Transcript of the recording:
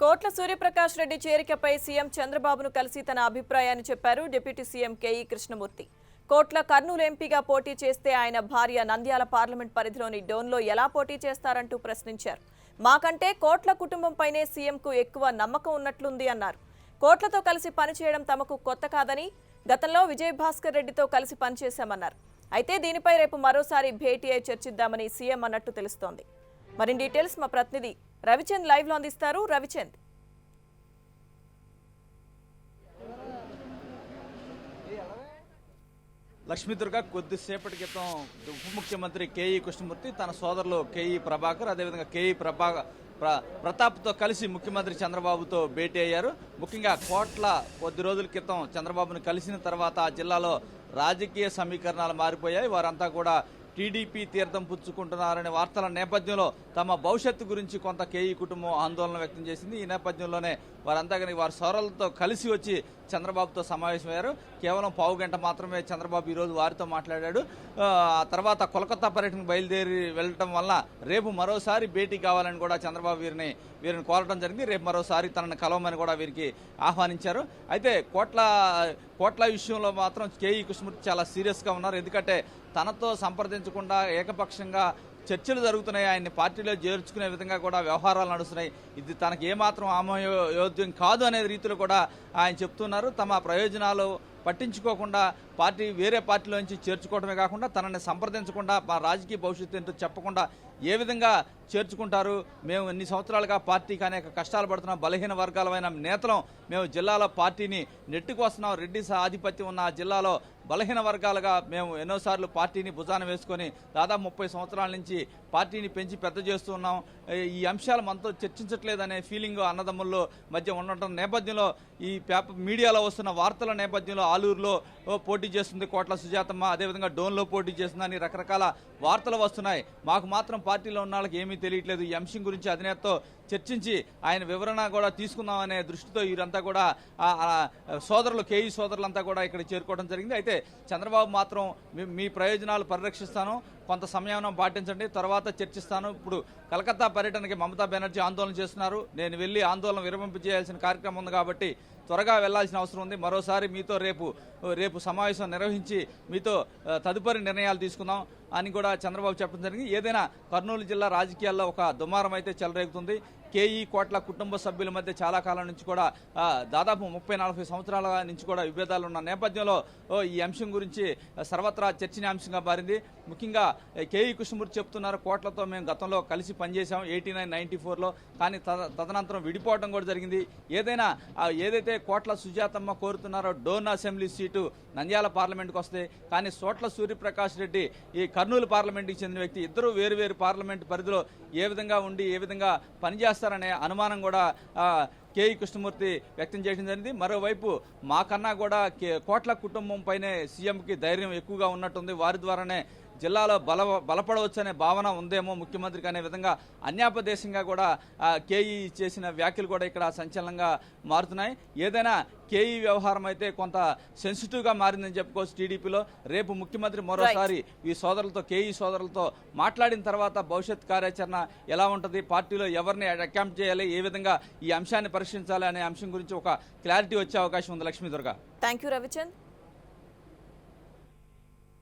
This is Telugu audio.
కోట్ల సూర్యప్రకాష్ రెడ్డి చేరికపై సీఎం చంద్రబాబును కలిసి తన అభిప్రాయాన్ని చెప్పారు డిప్యూటీ సీఎం కేఈ కృష్ణమూర్తి. కోట్ల కర్నూలు ఎంపీగా పోటీ చేస్తే ఆయన భార్య నంద్యాల పార్లమెంట్ పరిధిలోని డోన్లో ఎలా పోటీ చేస్తారంటూ ప్రశ్నించారు. మాకంటే కోట్ల కుటుంబంపైనే సీఎంకు ఎక్కువ నమ్మకం ఉన్నట్లుంది అన్నారు. కోట్లతో కలిసి పనిచేయడం తమకు కొత్త కాదని, గతంలో విజయభాస్కర్ రెడ్డితో కలిసి పనిచేశామన్నారు. అయితే దీనిపై రేపు మరోసారి భేటీ అయి చర్చిద్దామని సీఎం అన్నట్టు తెలుస్తోంది. మరిన్ని డీటెయిల్స్ మా ప్రతినిధి రవిచంద్ లైవ్ లో అందిస్తారు. రవిచంద్, లక్ష్మీదుర్గ కొద్దిసేపటి క్రితం ఉప ముఖ్యమంత్రి కేఈ కృష్ణమూర్తి తన సోదరులు కేఈ ప్రభాకర్ అదేవిధంగా కేఈ ప్రతాప్తో కలిసి ముఖ్యమంత్రి చంద్రబాబుతో భేటీ అయ్యారు. ముఖ్యంగా కోట్ల కొద్ది రోజుల క్రితం చంద్రబాబును కలిసిన తర్వాత ఆ జిల్లాలో రాజకీయ సమీకరణాలు మారిపోయాయి. వారంతా కూడా టీడీపీ తీర్థం పుచ్చుకుంటున్నారనే వార్తల నేపథ్యంలో తమ భవిష్యత్తు గురించి కొంత కేఈ కుటుంబం ఆందోళన వ్యక్తం చేసింది. ఈ నేపథ్యంలోనే వారంతా వారి సోదరులతో కలిసి వచ్చి చంద్రబాబుతో సమావేశమయ్యారు. కేవలం పావు గంట మాత్రమే చంద్రబాబు ఈరోజు వారితో మాట్లాడాడు. ఆ తర్వాత కోల్కతా పర్యటనకు బయలుదేరి వెళ్ళటం వల్ల రేపు మరోసారి భేటీ కావాలని కూడా చంద్రబాబు వీరిని కోరడం జరిగింది. రేపు మరోసారి తనను కలవమని కూడా వీరికి ఆహ్వానించారు. అయితే కోట్ల విషయంలో మాత్రం కేఈ కృష్ణమూర్తి చాలా సీరియస్గా ఉన్నారు. ఎందుకంటే తనతో సంప్రదించకుండా ఏకపక్షంగా చర్చలు జరుగుతున్నాయి. ఆయన్ని పార్టీలో చేర్చుకునే విధంగా కూడా వ్యవహారాలు నడుస్తున్నాయి. ఇది తనకు ఏమాత్రం ఆమోయోగ్యం కాదు అనే రీతిలో కూడా ఆయన చెప్తున్నారు. తమ ప్రయోజనాలు పట్టించుకోకుండా వేరే పార్టీలోంచి చేర్చుకోవడమే కాకుండా తనని సంప్రదించకుండా మా రాజకీయ భవిష్యత్తు ఏంటో చెప్పకుండా ఏ విధంగా చేర్చుకుంటారు? మేము ఎన్ని సంవత్సరాలుగా పార్టీకి అనేక కష్టాలు పడుతున్నాం, బలహీన వర్గాలమైన నేతలం, మేము జిల్లాలో పార్టీని నెట్టుకు వస్తున్నాం. రెడ్డి ఆధిపత్యం ఉన్న ఆ జిల్లాలో బలహీన వర్గాలుగా మేము ఎన్నోసార్లు పార్టీని భుజాన వేసుకొని దాదాపు 30 సంవత్సరాల నుంచి పార్టీని పెంచి పెద్ద చేస్తూ ఉన్నాం. ఈ అంశాలు మనతో చర్చించట్లేదనే ఫీలింగ్ అన్నదమ్ముల్లో మధ్య ఉండటం నేపథ్యంలో ఈ మీడియాలో వస్తున్న వార్తల నేపథ్యంలో ఆలూరులో పోటీ చేస్తుంది కోట్ల సుజాతమ్మ, అదేవిధంగా డోన్లో పోటీ చేస్తుందని రకరకాల వార్తలు వస్తున్నాయి. మాకు మాత్రం పార్టీలో ఉన్న వాళ్ళకి ఏమీ తెలియట్లేదు. ఈ అంశం గురించి అధినేతతో చర్చించి ఆయన వివరణ కూడా తీసుకుందామనే దృష్టితో వీరంతా కూడా సోదరులు కేఈ సోదరులంతా కూడా ఇక్కడ చేరుకోవడం జరిగింది. అయితే చంద్రబాబు మాత్రం మీ ప్రయోజనాలు పరిరక్షిస్తాను, కొంత సమయం పాటించండి, తర్వాత చర్చిస్తాను. ఇప్పుడు కలకత్తా పర్యటనకి మమతా బెనర్జీ ఆందోళన చేస్తున్నారు. నేను వెళ్ళి ఆందోళన విరమింపు చేయాల్సిన కార్యక్రమం ఉంది కాబట్టి త్వరగా వెళ్లాల్సిన అవసరం ఉంది. మరోసారి మీతో రేపు సమావేశం నిర్వహించి మీతో తదుపరి నిర్ణయాలు తీసుకుందాం అని కూడా చంద్రబాబు చెప్పడం జరిగింది. ఏదైనా కర్నూలు జిల్లా రాజకీయాల్లో ఒక దుమారం అయితే చెలరేగుతుంది. కేఈ కోట్ల కుటుంబ సభ్యుల మధ్య చాలా కాలం నుంచి కూడా దాదాపు 30-40 సంవత్సరాల నుంచి కూడా విభేదాలు ఉన్న నేపథ్యంలో ఈ అంశం గురించి సర్వత్రా చర్చనీయాంశంగా మారింది. ముఖ్యంగా కేఈ కృష్ణమూర్తి చెప్తున్నారు, కోట్లతో మేము గతంలో కలిసి పనిచేసాం 89-94లో, కానీ తదనంతరం విడిపోవడం కూడా జరిగింది. ఏదైతే కోట్ల సుజాతమ్మ కోరుతున్నారో డోన్ అసెంబ్లీ సీటు నంద్యాల పార్లమెంట్కి వస్తే, కానీ కోట్ల సూర్యప్రకాష్ రెడ్డి ఈ కర్నూలు పార్లమెంట్కి చెందిన వ్యక్తి, ఇద్దరు వేరు పార్లమెంట్ పరిధిలో ఏ విధంగా ఉండి ఏ విధంగా పనిచేస్తారనే అనుమానం కూడా కేఈ కృష్ణమూర్తి వ్యక్తం చేయడం జరిగింది. మరోవైపు మాకన్నా కూడా కోట్ల కుటుంబం పైనే సీఎంకి ధైర్యం ఎక్కువగా ఉన్నట్టుంది, వారి ద్వారానే జిల్లాలో బలపడవచ్చనే భావన ఉందేమో ముఖ్యమంత్రికి అనే విధంగా అన్యాపదేశంగా కూడా కేఈ చేసిన వ్యాఖ్యలు కూడా ఇక్కడ సంచలనంగా మారుతున్నాయి. ఏదైనా కేఈ వ్యవహారం అయితే కొంత సెన్సిటివ్గా మారిందని చెప్పుకోవచ్చు టీడీపీలో. రేపు ముఖ్యమంత్రి మరోసారి కేఈ సోదరులతో మాట్లాడిన తర్వాత భవిష్యత్ కార్యాచరణ ఎలా ఉంటుంది, పార్టీలో ఎవరిని అకాంప్ చేయాలి, ఏ విధంగా ఈ అంశాన్ని పరిశీలించాలి అనే అంశం గురించి ఒక క్లారిటీ వచ్చే అవకాశం ఉంది. లక్ష్మీదుర్గ. Thank you Ravichand.